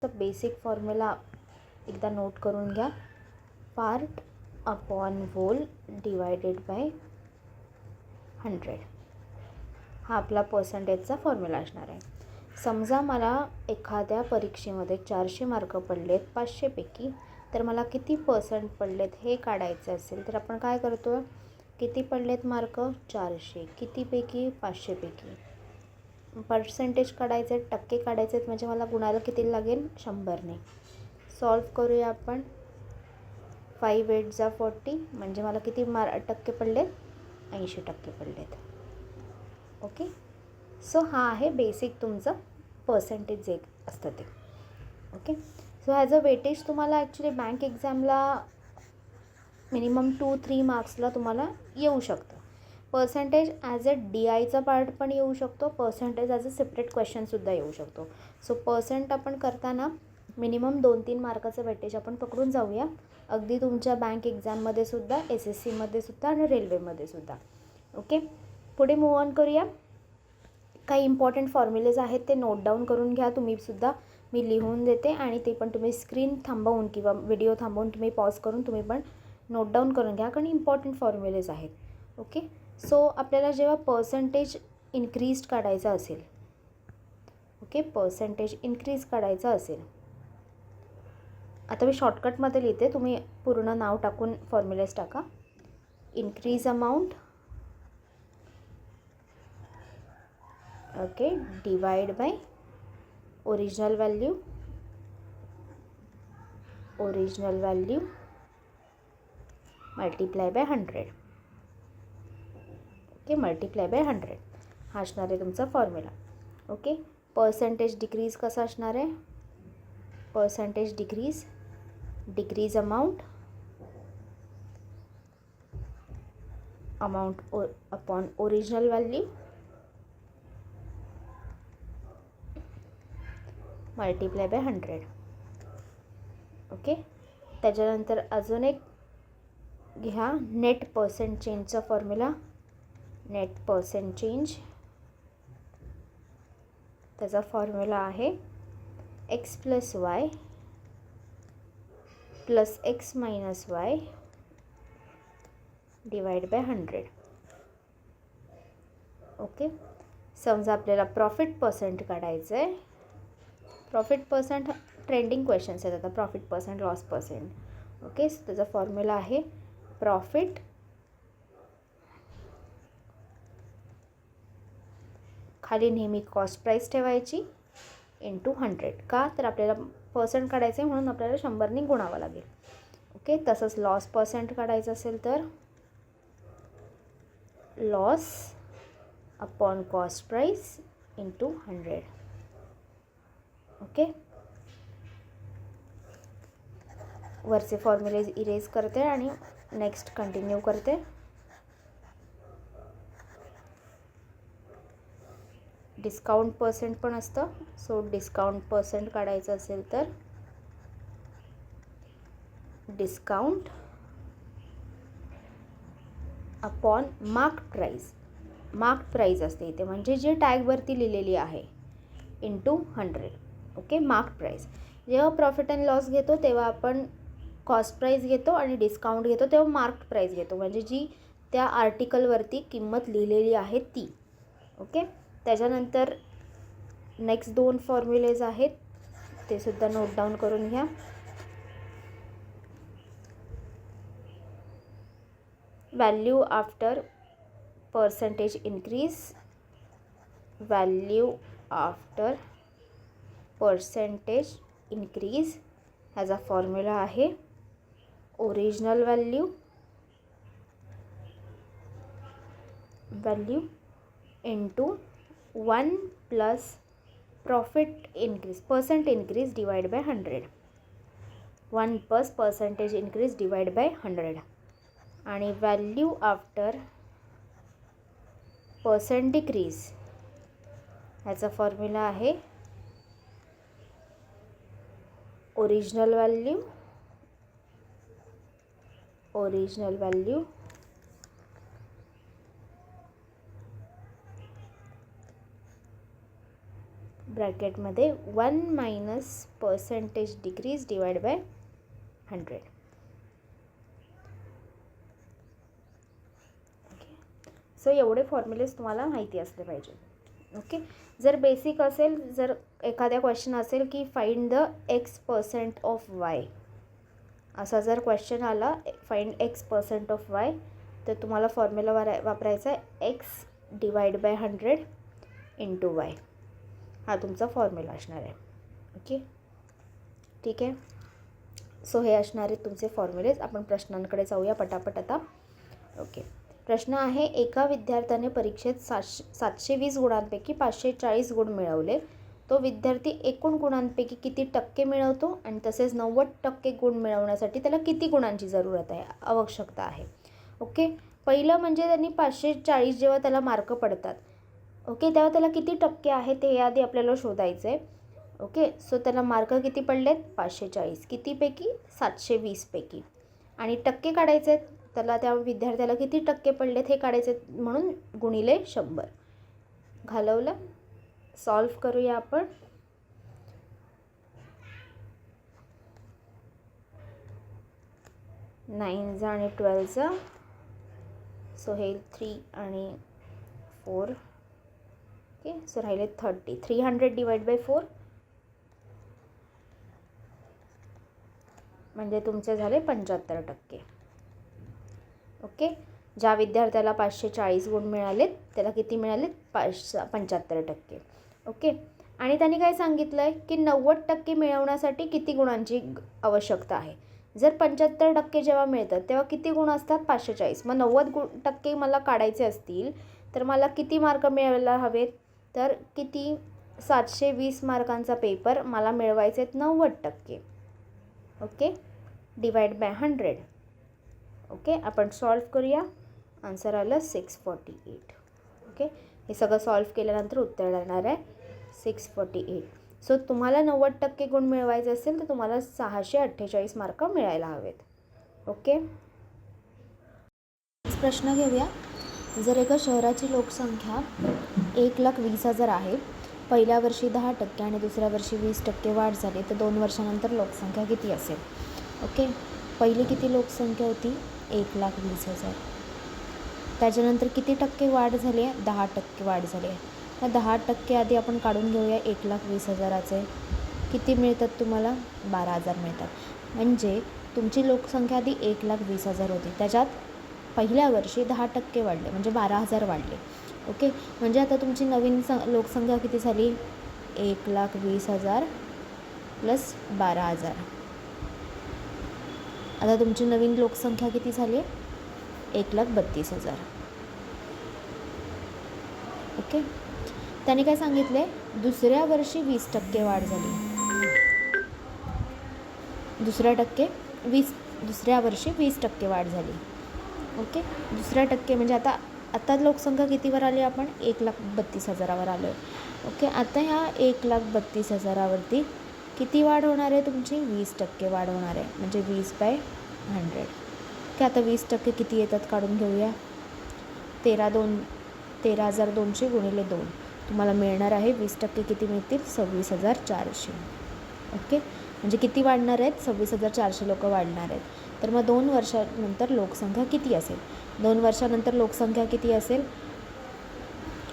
तर basic formula एकदा note करून घ्या. Part upon whole divided by 100 हा आपला पर्सेंटेजचा फॉर्म्युला असणार आहे. समजा मला एखाद्या परीक्षेमध्ये 400 मार्क पडलेत 500 पैकी, तर मला किती पर्सेंट पडलेत हे काढायचं असेल तर आपण काय करतो, किती पडलेत मार्क 400, कितीपैकी 500 पैकी पर्सेंटेज काढायचे, टक्के काढायचे आहेत, म्हणजे मला गुणाला किती लागेल 100ने. सॉल्व करूया आपण. 5 8 जा 40 म्हणजे मला किती टक्के पडलेत 80% पडलेत. ओके, सो हा आहे बेसिक तुमचं पर्सेंटेज जे असतं ते. Okay, so as a weightage तुम्हाला ॲक्च्युली बँक एक्झामला मिनिमम 2-3 मार्क्सला तुम्हाला येऊ शकतं. पर्सेंटेज ॲज अ DIचा पार्ट पण येऊ शकतो, पर्सेंटेज ॲज अ सेपरेट क्वेश्चनसुद्धा येऊ शकतो. सो पर्सेंट आपण करताना मिनिमम 2-3 मार्काचं वेटेज आपण पकडून जाऊया, अगदी तुमच्या बँक एक्झाममध्ये सुद्धा, SSCमध्ये सुद्धा आणि रेल्वेमध्ये सुद्धा. ओके, पुढे मूव ऑन करूया. काही इम्पॉर्टंट फॉर्म्युलेज आहेत ते नोट डाऊन करून घ्या तुम्हीसुद्धा. मी लिहून देते आणि ते पण तुम्ही स्क्रीन थांबवून किंवा व्हिडिओ थांबवून तुम्ही पॉज करून तुम्ही पण नोट डाऊन करून घ्या, कारण इम्पॉर्टंट फॉर्म्युलेज आहेत. ओके, सो आपल्याला जेव्हा पर्सेंटेज इन्क्रीज काढायचा असेल, ओके, पर्सेंटेज इन्क्रीज काढायचा असेल, आता मी शॉर्टकटमध्ये लिहिते, तुम्ही पूर्ण नाव टाकून फॉर्म्युलेज टाका. Increase amount, okay, divide by original value, multiply by 100. Okay, multiply by 100 हा असणार आहे तुमचा फॉर्म्युला. ओके, पर्सेंटेज डिक्रीज कसा असणार आहे, percentage decrease amount upon original value multiply by 100. Okay, त्याच्यानंतर अजून एक घ्या, नेट पर्सेंट चेंजचा फॉर्म्युला. नेट पर्सेंट चेंज, त्याचा फॉर्म्युला आहे x + y + x - y divide by 100. Okay, समजा आपल्याला प्रॉफिट पर्सेंट काढायचं आहे. प्रॉफिट पर्सेंट ट्रेंडिंग क्वेश्चन्स आहेत आता, profit percent, loss percent. Okay, त्याचा फॉर्म्युला आहे प्रॉफिट खाली नेहमी कॉस्ट प्राईस ठेवायची इंटू 100. का तर आपल्याला पर्सेंट काढायचं आहे म्हणून आपल्याला 100ने गुणावं लागेल. ओके, तसंच लॉस पर्सेंट काढायचं असेल तर loss upon cost price into 100. Okay, वरचे फॉर्म्युलेज इरेज करते आणि नेक्स्ट कंटिन्यू करते. डिस्काउंट पर्सेंट पण असतं, सो डिस्काउंट पर्सेंट काढायचं असेल तर डिस्काउंट अपॉन मार्क प्राईज असते इथे, म्हणजे जे टॅगवरती लिहिलेली आहे इंटू 100. Okay, mark price. जेव्हा प्रॉफिट अँड लॉस घेतो तेव्हा आपण कॉस्ट प्राईस घेतो आणि डिस्काउंट घेतो तेव्हा मार्क प्राईस घेतो, म्हणजे जी त्या आर्टिकलवरती किंमत लिहिलेली आहे ती. ओके, त्याच्यानंतर नेक्स्ट 2 फॉर्म्युलेज आहेत ते सुद्धा नोट डाऊन करून घ्या. Value after percentage increase, value after percentage increase ह्याचा फॉर्म्युला आहे original value into 1 + profit increase percent increase divide by 100. 1 + percentage increase divide by 100. आणि व्हॅल्यू आफ्टर पर्सेंट डिक्रीज ह्याचा फॉर्म्युला आहे ओरिजिनल व्हॅल्यू ब्रॅकेटमध्ये 1 minus percentage decrease divide by 100. Okay, so एवढे formulas तुम्हाला माहिती असले पाहिजे. ओके, जर बेसिक असेल, जर एखाद्या क्वेश्चन असेल की find the x% of Y, असा जर क्वेश्चन आला फाइंड x% ऑफ वाय, तर तुम्हाला फॉर्म्युला वापरायचा आहे x divide by 100 into Y. हा तुमचा फॉर्म्युला असणार आहे. ओके, ठीक आहे. सो हे असणारे तुमचे फॉर्म्युलेज. आपण प्रश्नांकडे जाऊया पटापट आता. ओके, प्रश्न आहे, एका विद्यार्थ्याने परीक्षेत 720 गुणांपैकी 540 गुण मिळवले. तो विद्यार्थी एकूण गुणांपैकी किती टक्के मिळवतो आणि तसेच 90% गुण मिळवण्यासाठी त्याला किती गुणांची जरूरत आहे, आवश्यकता आहे. ओके, पहिलं म्हणजे त्यांनी 540 जेव्हा त्याला मार्क पडतात, ओके, तेव्हा त्याला किती टक्के आहे ते आधी आपल्याला शोधायचं आहे. ओके, सो त्याला मार्क किती पडलेत 540, कितीपैकी 720 आणि टक्के काढायचे आहेत. त्याला त्या विद्यार्थ्याला किती टक्के पडलेत हे काढायचे, म्हणून गुणिले 100 घालवलं. सॉल्व करूया आपण. नाईनचा आणि 12चा, सो हे 3 आणि 4. ओके, सो राहिले 30. 300 डिवाइड बाय 4 म्हणजे तुमचे झाले 75%. ओके, ज्या विद्यार्थ्याला 540 गुण मिळालेत त्याला किती मिळालेत 75%. ओके, आणि त्यांनी काय सांगितलं आहे की 90% मिळवण्यासाठी किती गुणांची आवश्यकता आहे. जर 75% जेव्हा मिळतात तेव्हा किती गुण असतात 540. मग 90% मला काढायचे असतील तर मला किती मार्क मिळवायला हवेत, तर किती 720 मार्कांचा पेपर मला मिळवायचे आहेत 90%. Okay, divide by 100. ओके, आपण सॉल्व करूया. आन्सर आलं 648. ओके, हे सगळं सॉल्व केल्यानंतर उत्तर येणार आहे 648. सो तुम्हाला 90% गुण मिळवायचे असेल तर तुम्हाला 648 मार्क मिळायला हवेत. ओके, प्रश्न घेऊया. जर एका शहराची लोकसंख्या 1,20,000 आहे, पहिल्या वर्षी 10% आणि दुसऱ्या वर्षी 20% वाढ झाली, तर 2 वर्षानंतर लोकसंख्या किती असेल. ओके, पहिली किती लोकसंख्या होती 1,20,000. त्याच्यानंतर किती टक्के वाढ झाली आहे 10% वाढ झाली आहे. मग 10% आधी आपण काढून घेऊया 1,20,000चे. किती मिळतात तुम्हाला 12,000 मिळतात. म्हणजे तुमची लोकसंख्या आधी 1,20,000 होती, त्याच्यात पहिल्या वर्षी 10% वाढले म्हणजे 12,000 वाढले. ओके, म्हणजे आता तुमची नवीन लोकसंख्या किती झाली 1,20,000 प्लस 12,000. आता तुमची नवीन लोकसंख्या किती झाली 1,32,000. ओके, त्याने काय सांगितले दुसऱ्या वर्षी 20% वाढ झाली. दुसऱ्या वर्षी 20% वाढ झाली. ओके, दुसऱ्या टक्के म्हणजे आता लोकसंख्या कितीवर आली आपण 1,32,000वर आलो आहे. ओके, आता ह्या 1,32,000वरती किती वाढ होणार आहे तुमची 20% वाढ होणार आहे, म्हणजे 20/100. की आता 20% किती येतात काढून घेऊया. 13,200 गुणिले 2 तुम्हाला मिळणार आहे 20% किती मिळतील 26,400. ओके, म्हणजे किती वाढणार आहेत 26,400 लोक वाढणार आहेत. तर मग 2 वर्षानंतर लोकसंख्या किती असेल. 2 वर्षानंतर लोकसंख्या किती असेल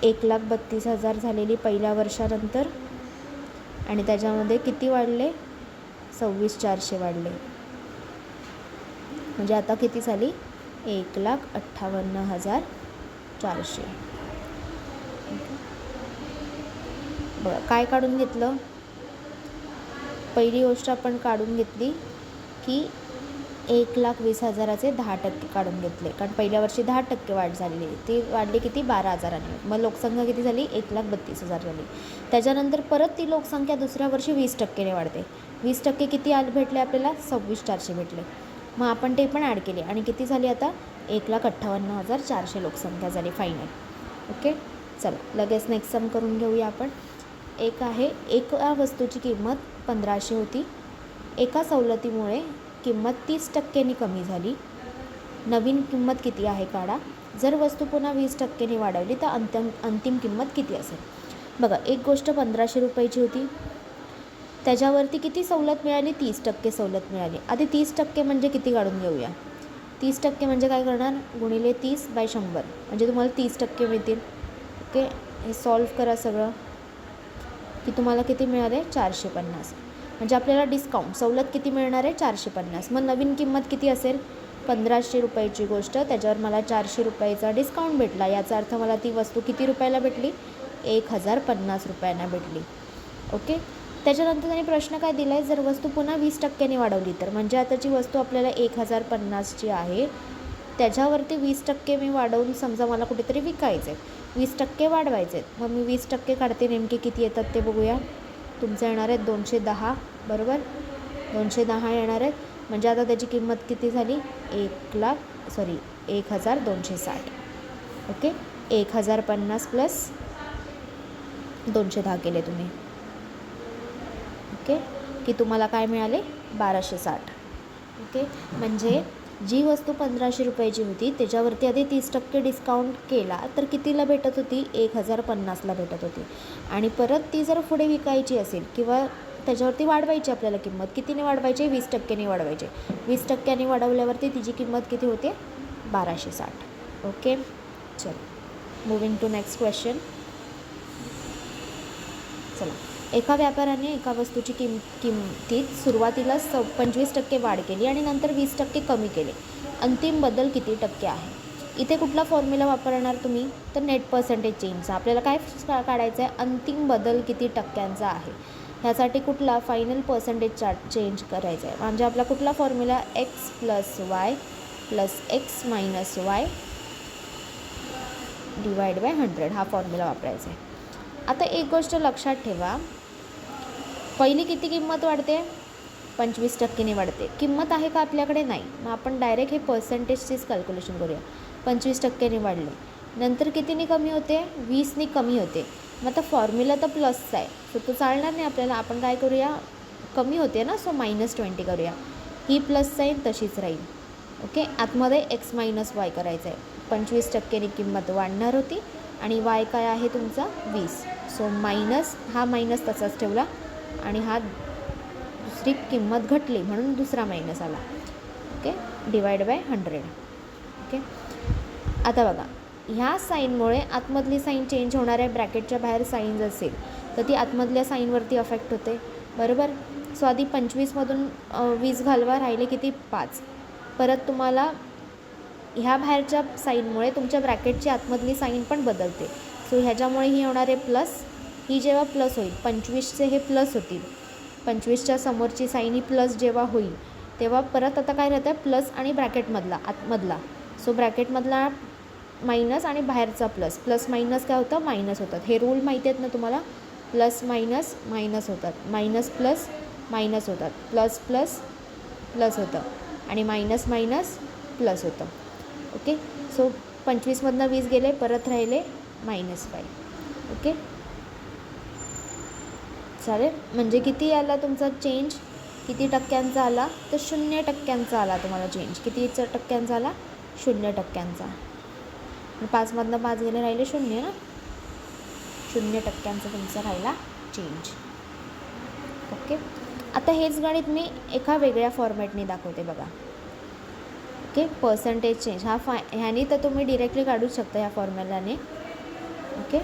1,32,000 झालेली पहिल्या वर्षानंतर, आणि त्याच्यामध्ये किती वाढले 26,400 वाढले, म्हणजे आता किती झाली 1,58,400. बघा काय काढून घेतलं. पहिली गोष्ट आपण काढून घेतली की 1,20,000चे 10% काढून घेतले, कारण पहिल्या वर्षी 10% वाढ झालेली, ती वाढली किती 12,000. मग लोकसंख्या किती झाली 1,32,000 झाली. त्याच्यानंतर परत ती लोकसंख्या दुसऱ्या वर्षी 20%ने वाढते. 20% किती भेटले आपल्याला 26,400 भेटले. मग आपण ते पण ॲड केले आणि किती झाली आता 1,58,400 लोकसंख्या झाली फायनल. ओके, चला लगेच नेक्स्ट सम करून घेऊया आपण. एक आहे, एका वस्तूची किंमत 1,500 होती, एका सवलतीमुळे किंमत 30%नी कमी झाली. नवीन किंमत किती आहे काढा. जर वस्तू पुन्हा 20%नी वाढवली तर अंतिम किंमत किती असेल. बघा, एक गोष्ट 1500 रुपयाची होती, त्याच्यावरती किती सवलत मिळाली? 30% सवलत मिळाली. आधी 30% म्हणजे किती काढून घेऊया. 30% म्हणजे काय करणार? गुणिले 30/100 म्हणजे तुम्हाला 30% मिळतील. ओके, हे सॉल्व करा सगळं की तुम्हाला किती मिळाले? 450. म्हणजे आपल्याला डिस्काउंट सवलत किती मिळणार आहे? 450. मग नवीन किंमत किती असेल? 1500 रुपयाची गोष्ट, त्याच्यावर मला 400 रुपयाचा डिस्काउंट भेटला. याचा अर्थ मला ती वस्तू किती रुपयाला भेटली? 1050 रुपयांना भेटली. ओके, त्याच्यानंतर त्यांनी प्रश्न काय दिला आहे? जर वस्तू पुन्हा 20% वाढवली तर, म्हणजे आताची वस्तू आपल्याला 1050ची आहे, त्याच्यावरती 20% मी वाढवून समजा मला कुठेतरी विकायचं आहे, 20% वाढवायचे आहेत. मग मी 20% काढते, नेमके किती येतात ते बघूया. तुमचं येणार आहेत 210, बरोबर? 210 येणार आहेत. म्हणजे आता त्याची किंमत किती झाली? 1260. ओके, 1050 प्लस 210 केले तुम्ही. ओके, की तुम्हाला काय मिळाले? 1260. ओके, म्हणजे जी वस्तू 1500 रुपयाची होती त्याच्यावरती आधी 30% डिस्काउंट केला तर कितीला भेटत होती? 1050ला भेटत होती. आणि परत ती जर पुढे विकायची असेल किंवा त्याच्यावरती वाढवायची आपल्याला किंमत, कितीने वाढवायची? 20%ने वाढवायचे. 20%ने वाढवल्यावरती तिची किंमत किती होते? 1260. ओके, चल मूविंग टू नेक्स्ट क्वेश्चन. चला, एका व्यापाऱ्याने एका वस्तूची किंमतीत सुरुवातीला 25% वाढ केली आणि नंतर 20% कमी केले. अंतिम बदल किती टक्के आहे? इथे कुठला फॉर्म्युला वापरणार तुम्ही? तर नेट पर्सेंटेज चेंजचा. आपल्याला काय काढायचं आहे? अंतिम बदल किती टक्क्यांचा आहे. ह्यासाठी कुठला? फायनल पर्सेंटेज चार्ट चेंज करायचा आहे. म्हणजे आपला कुठला formula? x + y + x - y /100 हा फॉर्म्युला वापरायचा आहे. आता एक गोष्ट लक्षात ठेवा, पहिली किती किंमत वाढते? 25%ने वाढते. किंमत आहे का आपल्याकडे? नाही. मग आपण डायरेक्ट हे पर्सेंटेजचीच कॅल्क्युलेशन करूया. 25%ने वाढले, नंतर कितीने कमी होते? 20ने कमी होते. मग आता फॉर्म्युला तर प्लसचा आहे, सो तो चालणार नाही आपल्याला. आपण काय करूया? कमी होते ना, सो -20 करूया. ही प्लस साईन तशीच राहील. ओके, आतमध्ये x - y करायचं आहे. 25%ने किंमत वाढणार होती आणि y काय आहे तुमचा? 20. सो मायनस, हा मायनस तसाच ठेवला आणि हा दुसरी किंमत घटली म्हणून दुसरा मायनस आला. ओके, /100. ओके, आता बघा, ह्या साईनमुळे आतमधली साईन चेंज होणार आहे. ब्रॅकेटच्या बाहेर साईन असेल तर ती आतमधल्या साईनवरती अफेक्ट होते, बरोबर? सो आधी 25मधून 20 घालवा, राहिले किती? 5. परत तुम्हाला ह्या बाहेरच्या साईनमुळे तुमच्या ब्रॅकेटची आतमधली साईन पण बदलते. सो ह्याच्यामुळे ही होणार आहे प्लस. ही जेव्हा प्लस होईल, 25चे हे प्लस होतील, 25च्या समोरची साईन ही प्लस जेव्हा होईल तेव्हा परत आता काय राहतं? प्लस आणि ब्रॅकेटमधला आतमधला. सो ब्रॅकेटमधला मायनस आणि बाहेरचा प्लस. प्लस मायनस काय होतं? मायनस होतात. हे रूल माहिती आहेत ना तुम्हाला? प्लस मायनस मायनस होतात, मायनस प्लस मायनस होतात, प्लस प्लस प्लस होतं आणि मायनस मायनस प्लस होतं. ओके, सो 25मधनं 20 गेले, परत राहिले -5. ओके, चालेल. म्हणजे किती आला तुमचा चेंज? किती टक्क्यांचा आला? तर 0% आला तुम्हाला चेंज. कितीचा टक्क्यांचा आला? 0%. 5मधनं 5 गेले, राहिले 0 ना. 0% तुमचा राहिला चेंज. ओके, आता हेच गणित मी एका वेगळ्या फॉर्मॅटने दाखवते बघा. ओके, पर्सेंटेज चेंज ह्यानी तर तुम्ही डिरेक्टली काढूच शकता ह्या फॉर्म्युलाने. ओके,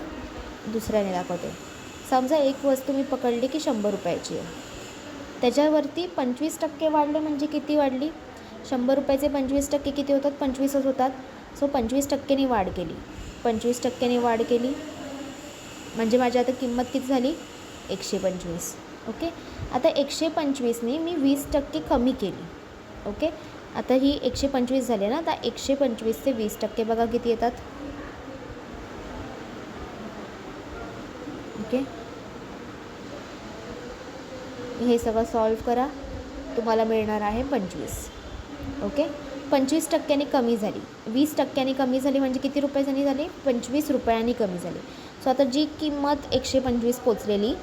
दुसऱ्याने दाखवते. समजा एक वस्तू मी पकडली की 100 रुपयाची आहे, त्याच्यावरती 25% वाढले म्हणजे किती वाढली? 100 रुपयाचे 25% किती होतात? 25च होतात. सो 25%ने वाढ केली, 25%ने वाढ केली म्हणजे माझी आता किंमत किती झाली? 125. ओके, आता 125ने मी 20% कमी केली. ओके, आता ही 125 झाली ना. आता 125 ते 20% बघा किती येतात? ओके, हे सगळं सॉल्व करा, तुम्हाला मिळणार आहे 25. ओके, 25%ने कमी झाली, 20%ने कमी झाली म्हणजे किती रुपयांनी झाली? 25 रुपयांनी कमी झाली. सो आता जी किंमत 125 पोचलेली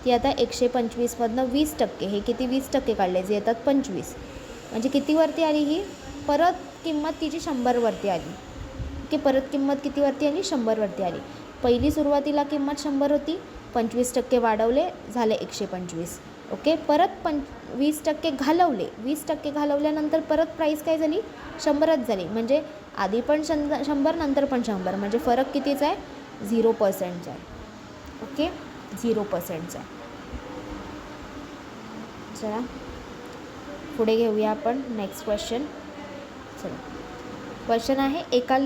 ती आता 125मधनं 20%, हे किती? 20% काढले जे येतात 25. म्हणजे कितीवरती आली ही? परत किंमत तिची 100वरती आली. ओके, परत किंमत कितीवरती आली? 100वरती आली. पहिली सुरुवातीला किंमत 100 होती, 25% वाढवले, झाले 125. ओके, परत 20% घालवले, 20% घालवल्यानंतर परत प्राईस काय झाली, 100च झाली. म्हणजे आधी पण 100 नंतर पण 100, म्हणजे फरक कितीचा आहे, 0%चा आहे. ओके, 0%चा आहे. चला पुढे घेऊया आपण नेक्स्ट क्वेश्चन. चला, क्वेश्चन आहे, एका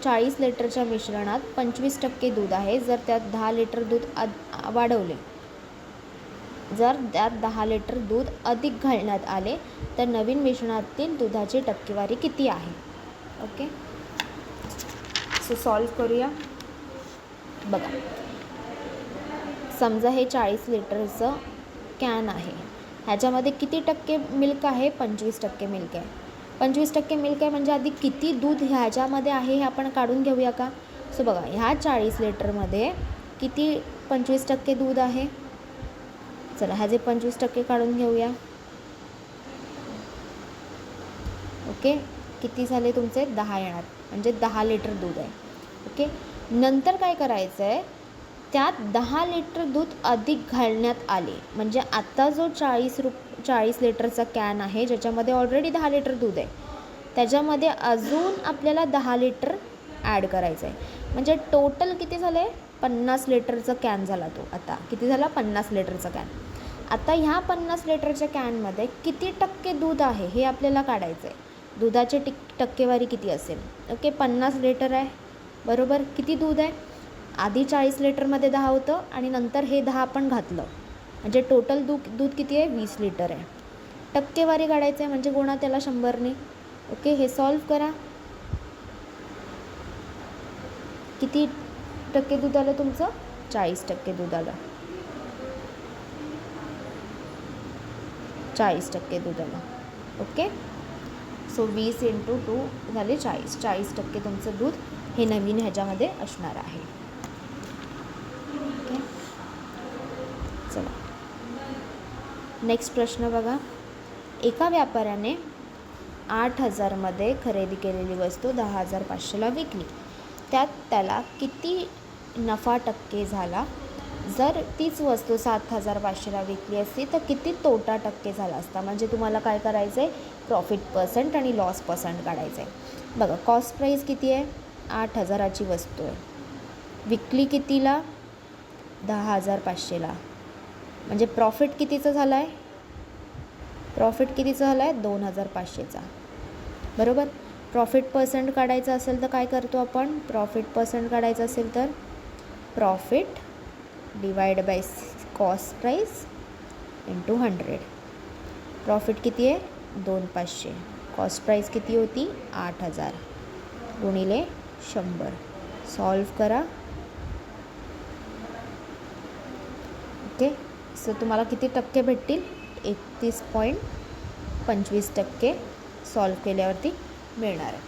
40 लिटरच्या मिश्रणात 25% दूध आहे. जर त्यात 10 लिटर दूध वाढवले, जर त्यात 10 लिटर दूध अधिक घालण्यात आले तर नवीन मिश्रणातील दुधाची टक्केवारी किती आहे. ओके, सो सॉल्व करूया. बघा, समजा हे 40 लिटरचं कॅन आहे. ह्याच्यामध्ये किती टक्के मिल्क आहे, 25% मिल्क आहे. 25% मिल्क आहे म्हणजे आधी किती दूध ह्याच्यामध्ये आहे हे आपण काढून घेऊया का. सो बघा, ह्या 40 लिटरमध्ये किती 25% दूध आहे. चला ह्याचे 25% काढून घेऊया. ओके, किती झाले तुमचे, 10 येणार, म्हणजे 10 लिटर दूध आहे. ओके, नंतर काय करायचं आहे, त्यात 10 लिटर दूध अधिक घालण्यात आले. म्हणजे आत्ता जो 40 लिटरचा कॅन आहे, ज्याच्यामध्ये ऑलरेडी 10 लिटर दूध आहे, त्याच्यामध्ये अजून आपल्याला 10 लिटर ॲड करायचं आहे. म्हणजे टोटल किती झालं आहे, 50 लिटरचा कॅन झाला तो. आता किती झाला, 50 लिटरचा कॅन. आता ह्या 50 लिटरच्या कॅनमध्ये किती टक्के दूध आहे हे आपल्याला काढायचं आहे. दुधाची टक्केवारी किती असेल. ओके, 50 लिटर आहे, बरोबर. किती दूध आहे, आधी 40 लिटरमध्ये 10 होतं आणि नंतर हे 10 आपण घातलं, म्हणजे टोटल दूध किती आहे, 20 लिटर आहे. टक्केवारी काढायचं आहे, म्हणजे गुणा त्याला 100ने. ओके, हे सॉल्व करा. किती टक्के दूध आलं तुमचं, 40% दूध आलं. 40% दूध आलं. ओके, सो 20 × 2 झाले 40. 40% तुमचं दूध हे नवीन ह्याच्यामध्ये असणार आहे. ओके, चला नेक्स्ट प्रश्न बघा. एका व्यापाऱ्याने 8,000मध्ये खरेदी केलेली वस्तू 10,500ला विकली. त्यात त्याला किती नफा टक्के झाला. जर तीच वस्तू 7,500ला विकली असती तर किती तोटा टक्के झाला असता. म्हणजे तुम्हाला काय करायचं आहे, प्रॉफिट पर्सेंट आणि लॉस पर्सेंट काढायचं आहे. बघा, कॉस्ट प्राईस किती आहे, 8,000ची वस्तू आहे, विकली कितीला, 10,500ला. म्हणजे प्रॉफिट कितीचा झाला आहे, प्रॉफिट कितीचा झाला आहे, 2,500चा, बरोबर. प्रॉफिट पर्सेंट काढायचं असेल तर काय करतो आपण, प्रॉफिट पर्सेंट काढायचं असेल तर profit divide by cost price into 100. Profit किती आहे, 2,500. कॉस्ट प्राईस किती होती, 8,000 गुणिले 100. सॉल्व करा. ओके, सो तुम्हाला किती टक्के भेटतील, 31.25% सॉल्व केल्यावरती मिळणार आहे.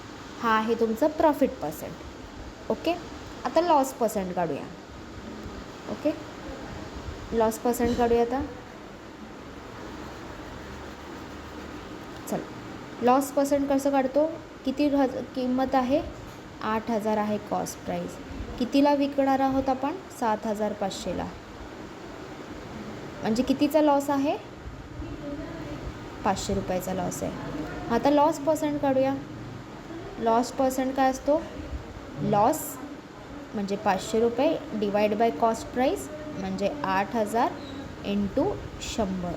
हा आहे तुमचा प्रॉफिट पर्सेंट. ओके, आता लॉस पर्सेंट काढूया. ओके, लॉस पर्सेंट काढूया आता. चल, लॉस पर्सेंट कसं काढतो, किती किंमत आहे, 8,000 आहे कॉस्ट प्राईस. कितीला विकणार आहोत आपण, 7,500ला. म्हणजे कितीचा लॉस आहे, 500 रुपयाचा लॉस आहे. आता लॉस पर्सेंट काढूया. लॉस पर्सेंट काय असतो, लॉस म्हणजे 500 रुपये डिवाइड बाय कॉस्ट प्राईस म्हणजे 8,000 इंटू 100.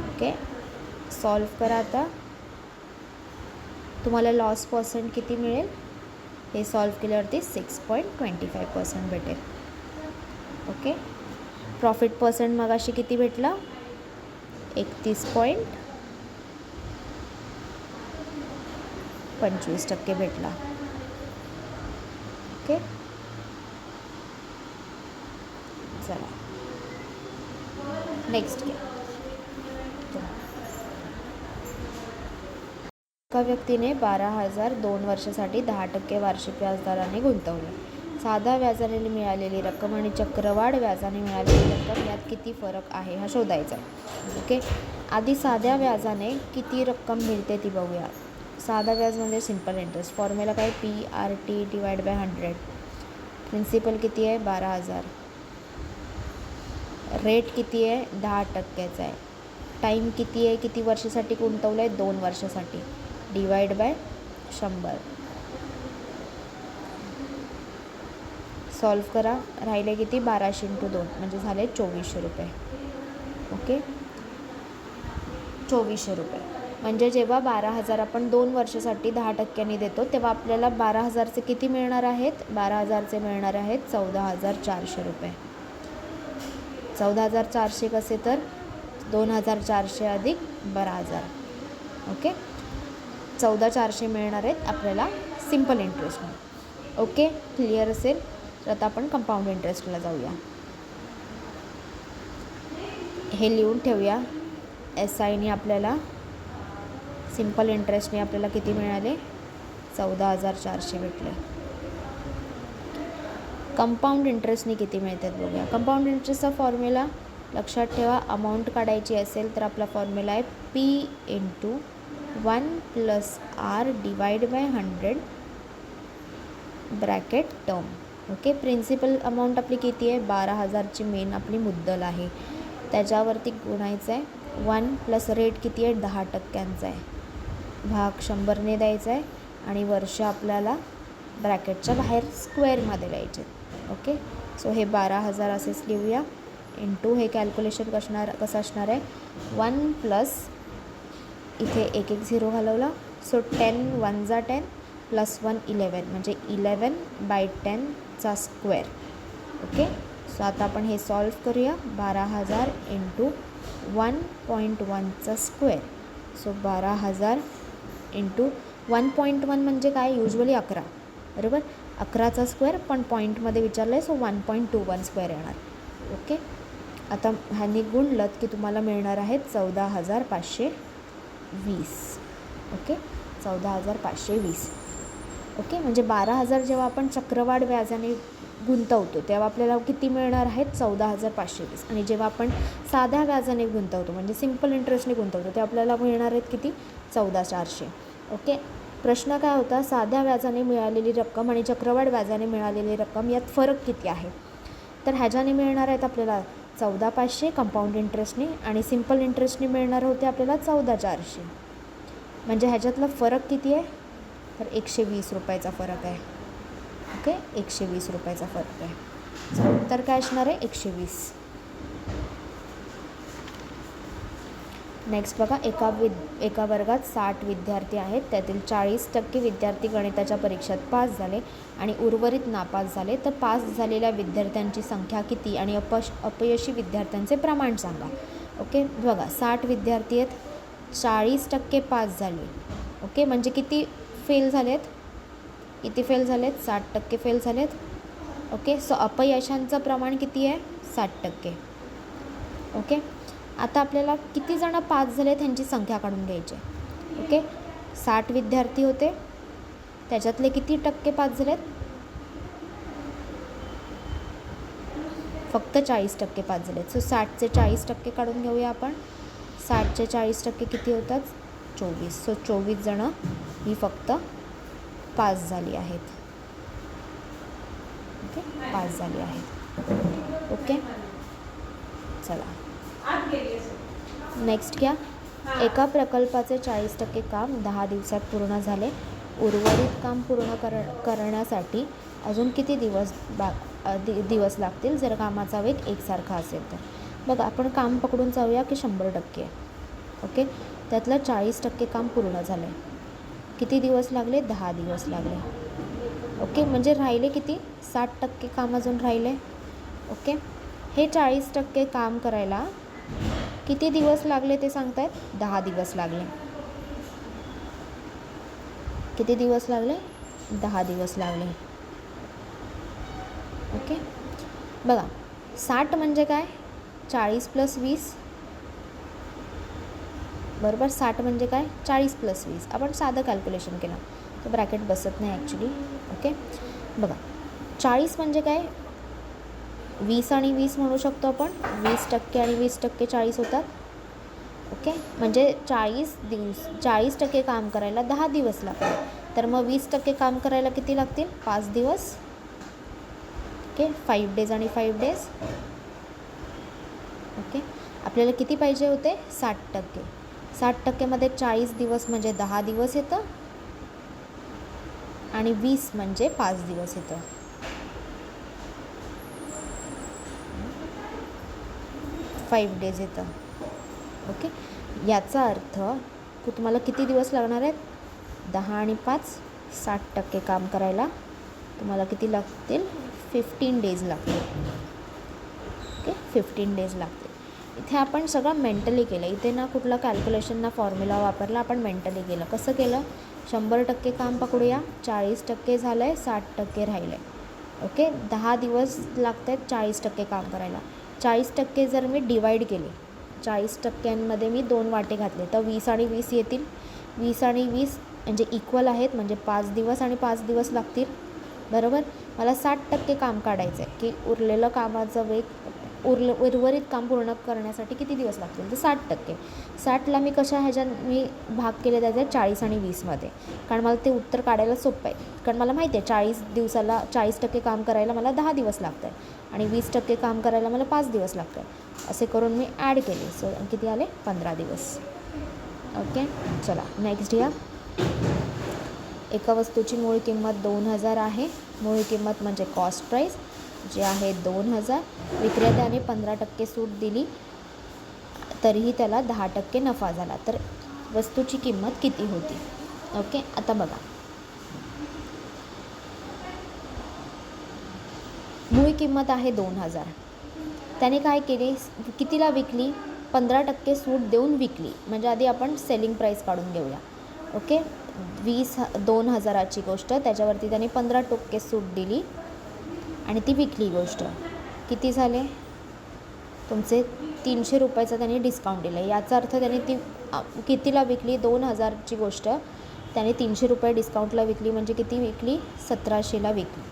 ओके, सॉल्व करा. आता तुम्हाला लॉस पर्सेंट किती मिळेल, हे सॉल्व केल्यावरती 6.25% भेटेल. ओके, प्रॉफिट पर्सेंट मगाशी किती भेटला, 31.25% भेटला. ओके, चला नेक्स्ट घ्या. एका व्यक्तीने 12,000 2 वर्षासाठी 10% वार्षिक व्याजदराने गुंतवले. साध्या व्याजाने मिळालेली रक्कम आणि चक्रवाढ व्याजाने मिळालेली रक्कम यात किती फरक आहे हा शोधायचा आहे. ओके, आधी साध्या व्याजाने किती रक्कम मिळते ती बघूया. साधा व्याज म्हणजे सिंपल इंटरेस्ट. फॉर्म्युला काय, PRT डिवाइड बाय 100. प्रिन्सिपल किती आहे, 12,000 रेट किती आहे 10% आहे. टाईम किती आहे, किती वर्षासाठी गुंतवलं आहे 2 वर्षासाठी, डिवाइड बाय 100. सॉल्व करा. राहिले किती 1200 × 2 म्हणजे झाले 2400 रुपये. ओके 2400 रुपये. म्हणजे जेव्हा 12,000 आपण 2 वर्षासाठी 10% देतो तेव्हा आपल्याला 12,000चे किती मिळणार आहेत, 12,000चे मिळणार आहेत 14,400 रुपये. 14,400 कसे तर 2,400 अधिक 12,000. ओके 14,400 मिळणार आहेत आपल्याला सिम्पल इंटरेस्टने. ओके क्लिअर असेल तर आता आपण कंपाऊंड इंटरेस्टला जाऊया. हे लिहून ठेवूया. SIने आपल्याला सिम्पल इंटरेस्टने आपल्याला किती मिळाले, 14,400 भेटले. कंपाऊंड इंटरेस्टने किती मिळतात बघूया. कंपाऊंड इंटरेस्टचा फॉर्म्युला लक्षात ठेवा. अमाऊंट काढायची असेल तर आपला फॉर्म्युला आहे P × 1 + R divide by 100 bracket term. Okay principal amount आपली किती आहे, 12,000ची मेन आपली मुद्दल आहे, त्याच्यावरती गुणायचं आहे. 1 + रेट किती आहे 10%चा आहे, भाग 100ने द्यायचा आहे आणि वर्ष आपल्याला ब्रॅकेटच्या बाहेर स्क्वेअरमध्ये द्यायचे. ओके सो हे 12,000 असेच लिहूया. इंटू हे कॅल्क्युलेशन कसं असणार आहे 1 प्लस इथे एक 0 घालवला, सो 10 1 × 10 + 1 11 म्हणजे 11/10चा स्क्वेअर. ओके सो आता आपण हे सॉल्व करूया. 12,000 × 1.1चा स्क्वेअर, सो 12,000 × 1.1 म्हणजे काय, युजली 11 बरोबर, 11चा स्क्वेअर पण पॉईंटमध्ये विचारलं आहे सो 1.21 स्क्वेअर येणार. ओके आता ह्यांनी गुणलं की तुम्हाला मिळणार आहेत 14,520. ओके 14,520. ओके म्हणजे 12,000 जेव्हा आपण चक्रवाढ व्याजाने गुंतवतो तेव्हा आपल्याला किती मिळणार आहेत 14,520. आणि जेव्हा आपण साध्या व्याजाने गुंतवतो म्हणजे सिम्पल इंटरेस्टने गुंतवतो तेव्हा आपल्याला मिळणार आहेत किती 14,400. ओके प्रश्न काय होता, साध्या व्याजाने मिळालेली रक्कम आणि चक्रवाढ व्याजाने मिळालेली रक्कम यात फरक किती आहे. तर ह्याच्याने मिळणार आहेत आपल्याला 14,500 कंपाऊंड इंटरेस्टने आणि सिम्पल इंटरेस्टने मिळणार होते आपल्याला 14,400. म्हणजे ह्याच्यातला फरक किती आहे तर 120 रुपयाचा फरक आहे. ओके 120 रुपयाचा फरक आहे. तर काय असणार आहे 120. नेक्स्ट बघा, एका वर्गात 60 विद्यार्थी आहेत, त्यातील 40% विद्यार्थी गणिताच्या परीक्षेत पास झाले आणि उर्वरित नापास झाले. तर पास झालेल्या विद्यार्थ्यांची संख्या किती आणि अपयशी विद्यार्थ्यांचे प्रमाण सांगा. ओके बघा 60 विद्यार्थी आहेत, 40% पास झाले. ओके म्हणजे किती फेल झालेत, 60% फेल झालेत. ओके सो अपयशांचं प्रमाण किती आहे 60%. ओके आता आपल्याला किती जण पास झाले त्यांची संख्या काढून घ्यायची. ओके 60 विद्यार्थी होते, त्याच्यातले किती टक्के पास झालेत, फक्त 40% पास झालेत. सो 60चे 40% काढून घेऊया आपण. 60चे 40% किती होतात 24. सो 24 जणं ही फक्त पास झाली आहेत. ओके पास झाली आहेत. ओके चला नेक्स्ट घ्या. एका प्रकल्पाचे 40% काम 10 दिवसात पूर्ण झाले. उर्वरित काम पूर्ण करण्यासाठी अजून किती दिवस लागतील जर कामाचा वेग एकसारखा असेल तर. बघा आपण काम पकडून जाऊया की 100%. ओके त्यातलं 40% काम पूर्ण झालं आहे. किती दिवस लागले 10 दिवस लागले. ओके म्हणजे राहिले किती 60% काम अजून राहिले. ओके हे 40% काम करायला किती दिवस लागले ते सांगतायत 10 दिवस लागले. किती दिवस लागले 10 दिवस लागले. ओके बघा 60 म्हणजे काय 40 + 20 बरोबर. 60 म्हणजे काय 40 + 20. आपण साधं कॅल्क्युलेशन केलं तर ब्रॅकेट बसत नाही ॲक्च्युली. ओके बघा 40 म्हणजे काय 20 आणि 20 म्हणू शकतो आपण. 20% आणि 20% 40 होतात. ओके म्हणजे 40% काम करायला 10 दिवस लागतात. तर मग 20% काम करायला किती लागतील 5 दिवस. ओके 5 डेज आणि 5 डेज ओके, आपल्याला किती पाहिजे होते? 60%. 60%मध्ये 40 दिवस म्हणजे 10 दिवस येतं आणि 20 म्हणजे 5 दिवस येतं. 5 डेज येतं. ओके, याचा अर्थ की तुम्हाला किती दिवस लागणार आहेत? 10 आणि 5 60% काम करायला तुम्हाला किती लागतील? 15 डेज लागतील. ओके, 15 डेज लागतील. इथे आपण सगळं मेंटली केलं. इथे ना कुठला कॅल्क्युलेशन ना फॉर्म्युला वापरला, आपण मेंटली केलं. कसं केलं? 100% काम पकडूया, 40% झालं आहे, 60% राहिलं आहे. ओके, 10 दिवस लागत आहेत 40% काम करायला. 40% जर मी डिवाईड केले, 40%मध्ये मी 2 वाटे घातले तर 20 आणि 20 येतील. 20 आणि 20 म्हणजे इक्वल आहेत, म्हणजे 5 दिवस आणि 5 दिवस लागतील. बरोबर. मला 60% काम काढायचं आहे की उरलेलं कामाचा वेग उर्वरित काम पूर्ण करण्यासाठी किती दिवस लागतील? तर 60%. 60ला मी ह्याच्यात भाग केले त्याचे 40 आणि 20मध्ये, कारण मला ते उत्तर काढायला सोपं आहे. कारण मला माहिती आहे 40 दिवसाला 40% काम करायला मला 10 दिवस लागत आहे आणि 20% काम करायला मला 5 दिवस लागत आहे. असे करून मी ॲड केले. सो किती आले? 15 दिवस. ओके, चला नेक्स्ट घ्या. एका वस्तूची मूळ किंमत 2000 आहे. मूळ किंमत म्हणजे कॉस्ट प्राईस जे आहे 2000. विक्रेत्याने 15% सूट दिली तरीही त्याला 10% नफा झाला, तर वस्तूची किंमत किती होती? ओके, आता बघा, मूळ किंमत आहे 2000. त्याने काय केले? कितीला विकली? 15% सूट देऊन विकली. म्हणजे आधी आपण सेलिंग प्राईस काढून घेऊया. ओके, 2000ची गोष्ट, त्याच्यावरती त्याने 15% सूट दिली आणि ती विकली गोष्ट. किती झाले? तुमचे 300 रुपयाचा त्यांनी डिस्काउंट दिला. याचा अर्थ त्याने ती कितीला विकली? 2000ची गोष्ट त्याने 300 रुपये डिस्काउंटला विकली, म्हणजे किती विकली? 1700ला विकली.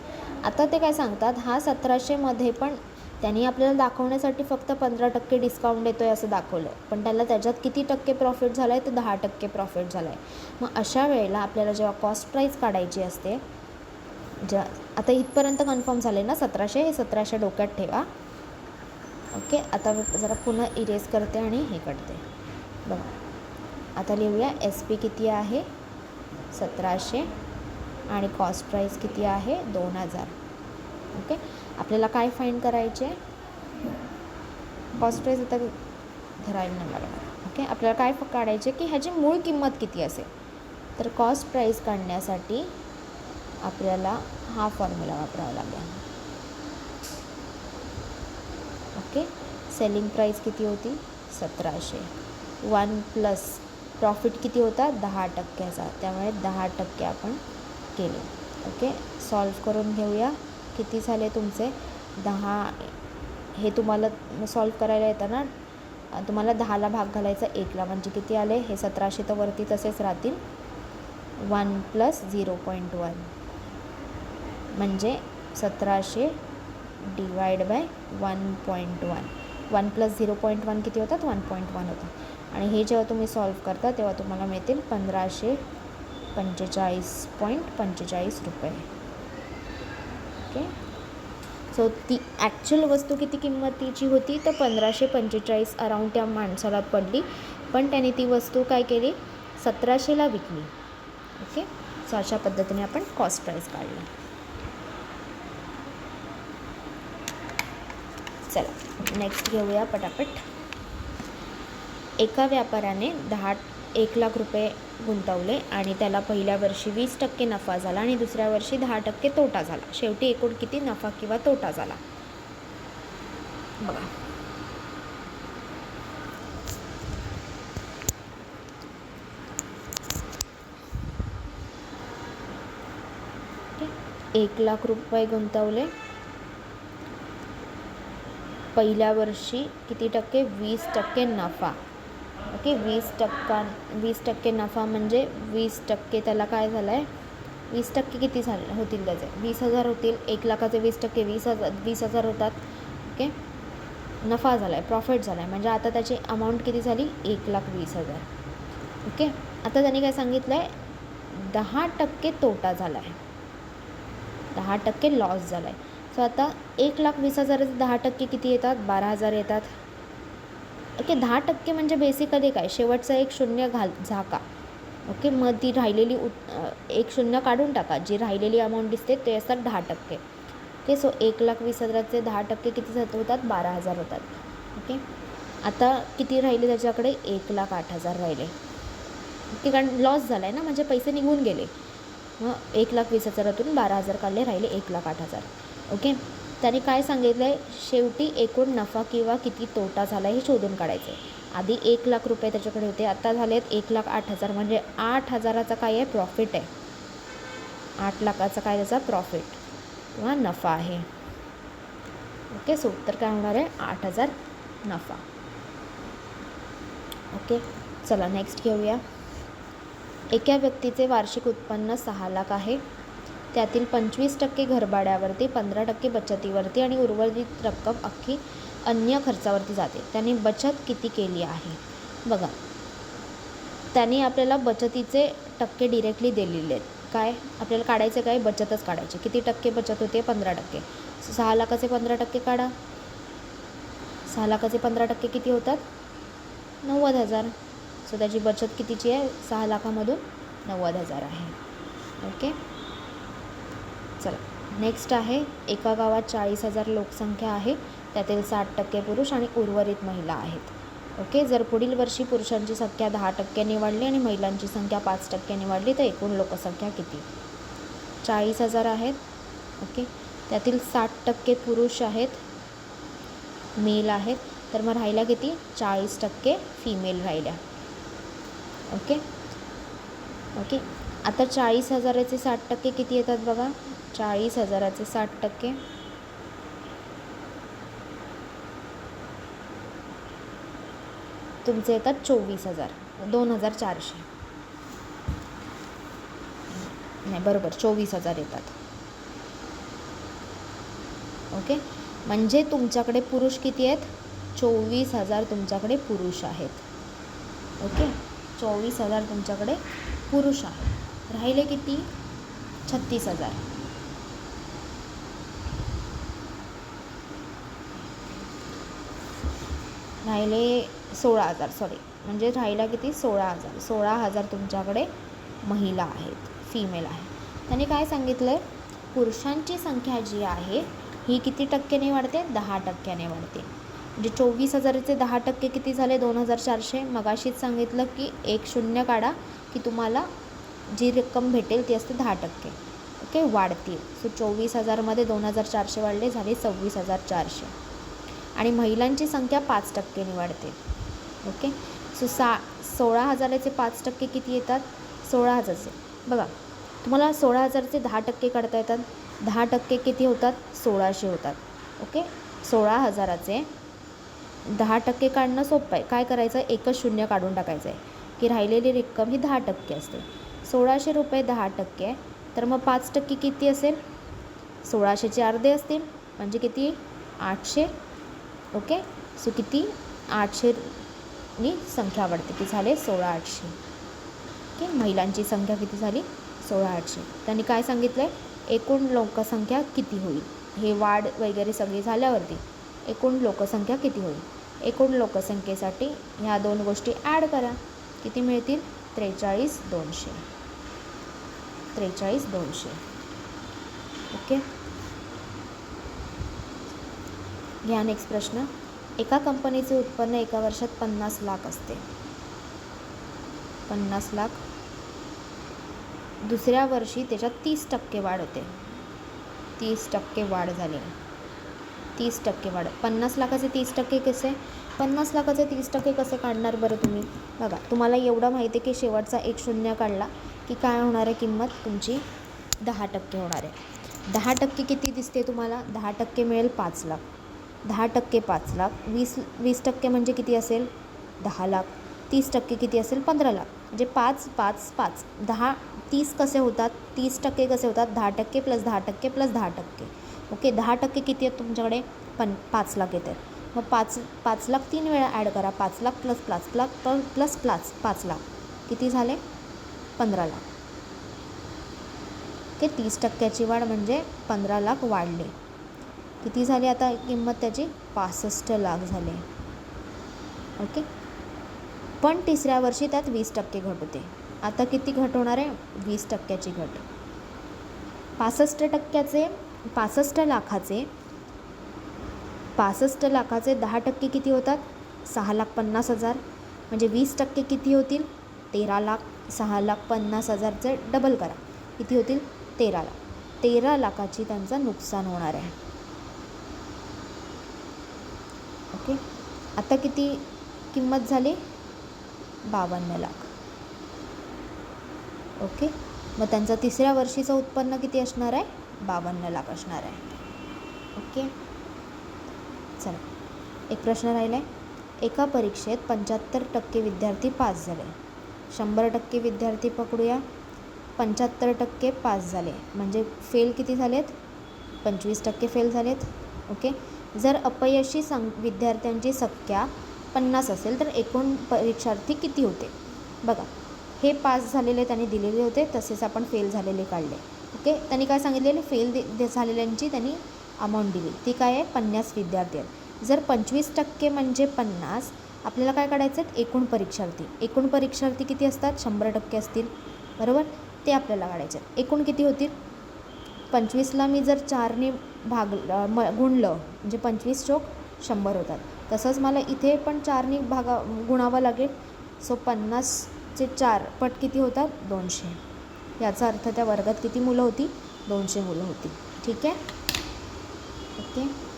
आता ते काय सांगतात, हा 1700मध्ये पण त्यांनी आपल्याला दाखवण्यासाठी फक्त 15% डिस्काउंट देतो आहे असं दाखवलं, पण त्याला त्याच्यात किती टक्के प्रॉफिट झाला आहे? तर 10% प्रॉफिट झाला आहे. मग अशा वेळेला आपल्याला जेव्हा कॉस्ट प्राईस काढायची असते, आता इथपर्यंत कन्फर्म झाले ना 1700, हे 1700 डोक्यात ठेवा. ओके, आता जरा पुन्हा इरेज करते आणि हे करते. बघा, आता लिहूया SP किती आहे? 1700 आणि कॉस्ट प्राईस किती आहे? 2000. ओके, आपल्याला काय फाईंड करायचे? कॉस्ट प्राईस आता धरायला नाही लागणार. ओके, आपल्याला काय काढायचे की ह्याची मूळ किंमत किती असेल? तर कॉस्ट प्राईस काढण्यासाठी आपल्याला हा फॉर्म्युला वापरावा लागेल. ओके, सेलिंग प्राईस किती होती? 1700. 1 प्लस प्रॉफिट किती होता? 10%चा, त्यामुळे 10% आपण केले. ओके, सॉल्व करून घेऊया. किती झाले तुमचे? 10. हे तुम्हाला सॉल्व करायला येतं ना, तुम्हाला 10ला भाग घालायचा 1ला, म्हणजे किती आले? हे 1700 तर वरती तसेच राहतील. 1 प्लस 0.1 म्हणजे 1700 डिवाइड बाय 1.1. 1 प्लस 0.1 किती होतात? 1.1 होता. आणि हे जेव्हा तुम्ही सॉल्व करता तेव्हा तुम्हाला मिळतील 1545.45 रुपये. ओके, सो ती ॲक्च्युअल वस्तू किती किंमतीची होती? तर 1545 अराऊंड त्या माणसाला पडली, पण त्याने ती वस्तू काय केली? 1700ला विकली. ओके, सो अशा पद्धतीने आपण कॉस्ट प्राईस काढली. चला नेक्स्ट घेऊया पटापट. एका व्यापाऱ्याने 1 लाख रुपये गुंतवले आणि त्याला पहिल्या वर्षी 20% नफा झाला आणि दुसऱ्या वर्षी 10% तोटा झाला. शेवटी एकूण किती नफा किंवा तोटा झाला? बघा, ओके, 1 लाख रुपये गुंतवले, पहिल्या वर्षी किती टक्के? 20% नफा. ओके, 20% नफा म्हणजे 20% त्याला काय झालं आहे? 20% किती होतील त्याचे? 20,000 होतील. 1 लाखाचे 20% 20,000 होतात. ओके, नफा झाला आहे, प्रॉफिट झाला आहे, म्हणजे आता त्याची अमाऊंट किती झाली? 1,20,000. ओके, आता त्याने काय सांगितलं आहे? 10% तोटा झाला आहे, 10% लॉस झाला आहे. सो आता 1,20,000 10% किती येतात? 12,000 येतात. ओके. 10% म्हणजे बेसिकली काय, शेवटचा एक शून्य झाका. ओके. मग ती राहिलेली एक शून्य काढून टाका, जी राहिलेली अमाऊंट दिसते ते असतात 10%. ओके. सो 1,20,000चे 10% किती होतात, 12,000 होतात. ओके. आता किती राहिले त्याच्याकडे, 1,08,000 राहिले. ओके. कारण लॉस झाला आहे ना, म्हणजे पैसे निघून गेले. मग 1,20,000तून 12,000 काढले, राहिले 1,08,000. ओके. त्याने काय सांगितलं आहे, शेवटी एकूण नफा किंवा किती तोटा झाला हे शोधून काढायचं आहे. आधी 1,00,000 रुपये त्याच्याकडे होते, आता झाले आहेत 1,08,000, म्हणजे 8,000चा काय आहे, प्रॉफिट आहे. 8,00,000चा काय त्याचा प्रॉफिट किंवा नफा आहे. ओके. सो उत्तर काय होणार आहे, 8,000 नफा. ओके. चला नेक्स्ट घेऊया. एका व्यक्तीचे वार्षिक उत्पन्न 6 लाख आहे. त्यातील 25% घरभाड्यावरती, 15% बचतीवरती आणि उर्वरित रक्कम अख्खी अन्य खर्चावरती जाते. त्याने बचत किती केली आहे. बघा, त्याने आपल्याला बचतीचे टक्के डिरेक्टली दिलेले आहेत. काय आपल्याला काढायचं, काय बचतच काढायची. किती टक्के बचत होते, 15%. 6 लाखाचे 15% काढा. 6 लाखाचे 15% किती होतात, 90,000. सो त्याची बचत कितीची आहे, 6 लाखामधून 90,000 आहे. ओके. चला नेक्स्ट आहे. एका गावात 40,000 लोकसंख्या आहे. त्यातील 60% पुरुष आणि उर्वरित महिला आहेत. ओके. जर पुढील वर्षी पुरुषांची संख्या 10%ने वाढली आणि महिलांची संख्या 5%ने वाढली तर एकूण लोकसंख्या किती. 40,000 आहेत. ओके. त्यातील 60% पुरुष आहेत, मेल आहेत. तर मग राहिल्या किती, 40% फिमेल राहिल्या. ओके. ओके. आता 40,000चे 60% किती येतात बघा. 40,000चे 60% तुमचे येतात 24,000, 2,400. नाही, बरोबर 24,000 येतात. ओके. म्हणजे तुमच्याकडे पुरुष किती आहेत, 24,000 तुमच्याकडे पुरुष आहेत. ओके. 24,000 तुमच्याकडे पुरुष आहेत. राहिले किती, 36,000. राहिले 16,000, सॉरी, म्हणजे राहिला किती, 16,000. 16,000 तुमच्याकडे महिला आहेत, फिमेल आहे. त्यांनी काय सांगितलं आहे, पुरुषांची संख्या जी आहे ही किती टक्क्याने वाढते, 10%ने वाढते. म्हणजे 24,000चे 10% किती झाले, 2,400. मगाशीच सांगितलं की एक शून्य काढा की तुम्हाला जी रक्कम भेटेल ती असते 10%. ओके, वाढते. सो 24,000मध्ये 2,400 वाढले, झाले 26,400. आणि महिलांची संख्या 5%ने वाढते. ओके. सो 16,000चे 5% किती येतात, 16,000चे. बघा, तुम्हाला 16,000चे 10% काढता येतात. 10% किती होतात, 1,600 होतात. ओके. 16,000चे 10% काढणं सोपं आहे. काय करायचं, एकच शून्य काढून टाकायचं आहे की राहिलेली रक्कम ही 10% असते. 1,600 रुपये 10%, तर मग 5% किती असेल, 1,600चे अर्धे असतील, म्हणजे किती, 800. ओके. सो किती, 800नी संख्या वाढते, की झाले 16,800. ओके. महिलांची संख्या किती झाली, 16,800. त्यांनी काय सांगितलं आहे, एकूण लोकसंख्या किती होईल, हे वाढ वगैरे सगळी झाल्यावरती एकूण लोकसंख्या किती होईल. एकूण लोकसंख्येसाठी ह्या दोन गोष्टी ॲड करा, किती मिळतील, 43,200. 43,200. ओके. घ्या नेक्स्ट प्रश्न. एका कंपनीचे उत्पन्न एका वर्षात 50 लाख असते. 50 लाख. दुसऱ्या वर्षी त्याच्यात 30% वाढ होते. 30% वाढ झाली. 30% वाढ. 50 लाखाचे 30% कसे, 50 लाखाचे 30% कसे काढणार बरं तुम्ही. बघा, तुम्हाला एवढं माहिती आहे की शेवटचा एक शून्य काढला की काय होणार आहे, किंमत तुमची 10% होणार आहे. 10% किती दिसते तुम्हाला, 10% मिळेल 5 लाख. 10% 5 लाख. 20% म्हणजे किती असेल, 10 लाख. 30% किती असेल, 15 लाख. म्हणजे 5, 5, 5, 10, 30 कसे होतात, 30% कसे होतात, 10% प्लस 10% प्लस 10%. ओके. 10% किती आहेत तुमच्याकडे, 5 लाख येतात. मग 5 लाख 3 वेळा ॲड करा. 5 लाख प्लस 5 लाख प्लस 5 लाख किती झाले, 15 लाख. ओके. 30%ची वाढ म्हणजे 15 लाख वाढले. किती झाली आता किंमत त्याची, 65 लाख झाले. ओके. पण तिसऱ्या वर्षी त्यात 20% घट होते. आता किती घट होणार आहे? 20%ची घट. 65 लाखाचे 10% किती होतात? 6,50,000. म्हणजे 20% किती होतील? 13 लाख. 6,50,000चे डबल करा, किती होतील? 13 लाख. 13 लाखाची त्यांचं नुकसान होणार आहे. ओके. आता किती किंमत झाली? 52 लाख. ओके. मग त्यांचं तिसऱ्या वर्षीचं उत्पन्न किती असणार आहे? 52 लाख असणार आहे. ओके. चला, एक प्रश्न राहिला आहे. एका परीक्षेत 75% विद्यार्थी पास झाले. 100% विद्यार्थी पकडूया. 75% पास झाले म्हणजे फेल किती झालेत? 25% फेल झालेत. ओके. जर अपयशी विद्यार्थ्यांची संख्या 50 असेल तर एकूण परीक्षार्थी किती होते? बघा, हे पास झालेले त्यांनी दिलेले होते, तसेच आपण फेल झालेले काढले. ओके. त्यांनी काय सांगितलेले? फेल झालेल्यांची त्यांनी अमाऊंट दिली, ती काय आहे? 50 विद्यार्थी आहेत. जर 25% म्हणजे 50, आपल्याला काय काढायचं आहे? एकूण परीक्षार्थी. एकूण परीक्षार्थी किती असतात? 100% असतील, बरोबर? ते आपल्याला काढायचे आहेत. एकूण किती होतील? 25ला मी जर 4ने गुणलं म्हणजे 25 चोक 100 होतात. तसंच मला इथे पण 4ने गुणावं लागेल. सो 50चे 4 पट किती होतात? 200. याचा अर्थ त्या वर्गात किती मुलं होती? 200 मुलं होती. ठीक आहे. ओके.